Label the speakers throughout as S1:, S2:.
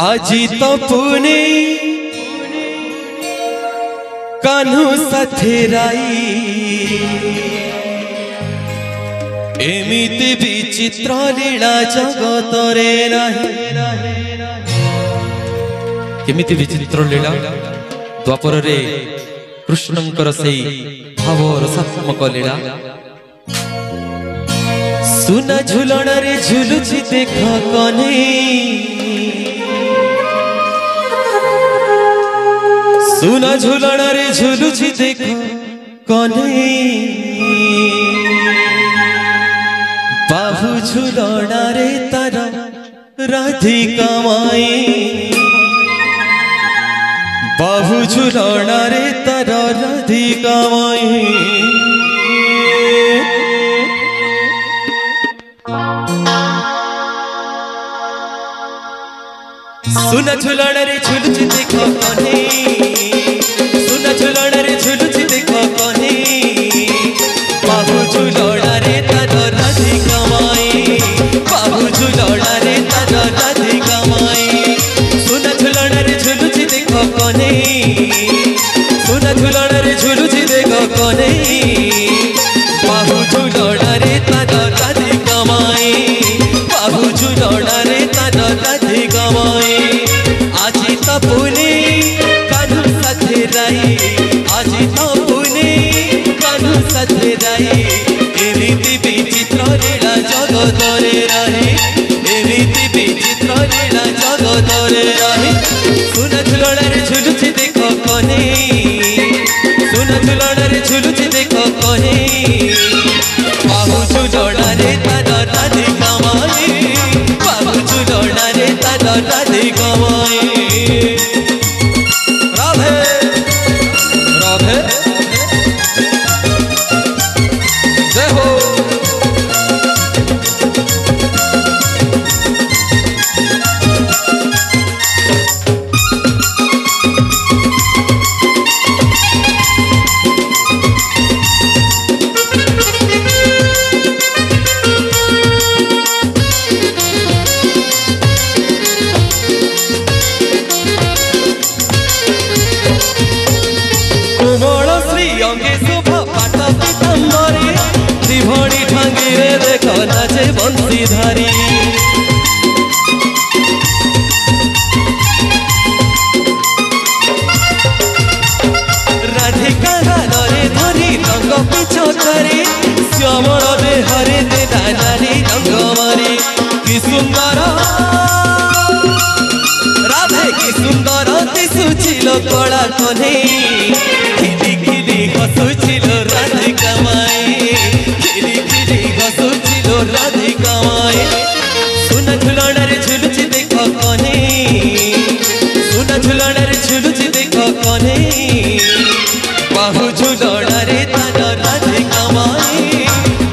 S1: आजी तो पुणे कान्हू साथे राई एमिति विचित्र लीला जगत रे नाही केमिति विचित्र लीला द्वापर रे कृष्णंकर से भाव रसात्मक लीला सुना झुलण रे झुलुची देख कने सुना झुलण रे झुलुची देख कने बाहु झुलण रे तार राधिका माई बाहु झुलण रे तार राधिका माई सुना झुलण रे झुलुची देख कने सुना झुलण रे झुलुची देख कने बाहु झुलण रे तार राधिका माई बाहु झुलण रे तार राधिका माई सुना झुलण रे झुलुची देख कने सुना झुलण रे झुलुची देख कने बाहु झुलण रे तार राधिका माई बाहु झुलण रे तार राधिका माई आजी तो पुणे कान्हू साथे राई आजी तो पुणे कान्हू साथे राई एमिति विचित्र लीला जगत रे रहे एमिति विचित्र लीला जगत रे रहे सुना झुलण रे झुलुची देख कने सुना झुलण रे झुलुची देख कने बाहु झुलण रे तार राधिका माई बाहु झुलण रे तार राधिका माई राधे राधे जय हो नाचे बंशीधारी राधिका गालरे धरी रंग पिछ करे श्यामर देहरे देला नारी रंग मारी कि सुंदर राधे कि सुंदर दिसुचिल कला कने खिली खिली हसुचिल राधिका माई खिली खिली हसुचिल राधिका माई सुना झुलण रे झुलुची देख कने सुना झुलण रे झुलुची देख कने बाहु झुलण रे तार राधिका माई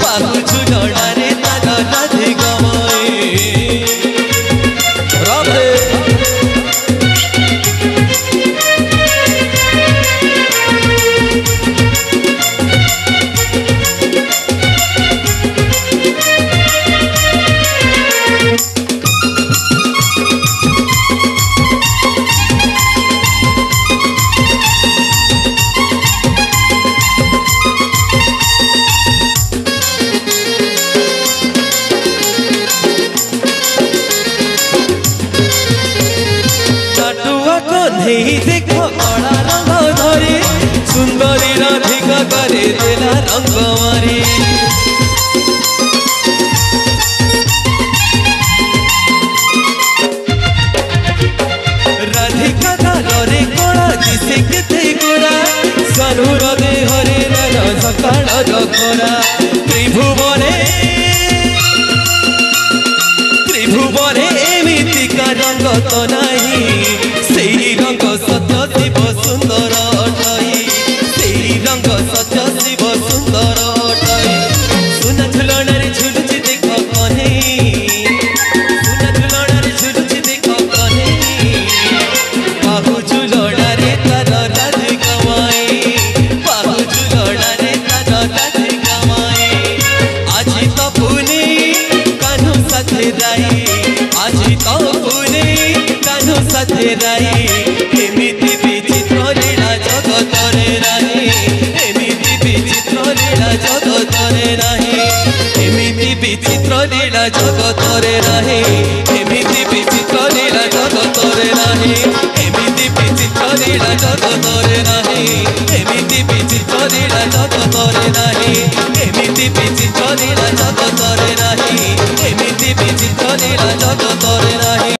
S1: बाहु झुलण रे तार राधिका माई राधे देख कला रंग धरे सुंदरी राधिका करे देला रंग मारी राधिका गालरे कला दिसे केते गोरा सानुर देहरे नाना सकाळ जखरा त्रिभुवने त्रिभुवने एमितिका रंग तो नाही सेई रंग सत्य शिव सुंदर अटई सेई रंग सत्य शिव सुंदर अटई सुना झुलण रे झुलुची देख कने सुना झुलण रे झुलुची देख कने बाहु झुलण रे तार राधिका माई बाहु झुलण रे तार राधिका माई आजी तो पुणे कान्हू साथे राई आजी तो पुणे कान्हू लीला जगतरे नाही एमिति विचित्र लीला जगतरे नाही एमिति विचित्र लीला जगतरे नाही एमिति विचित्र लीला जगतरे नाही।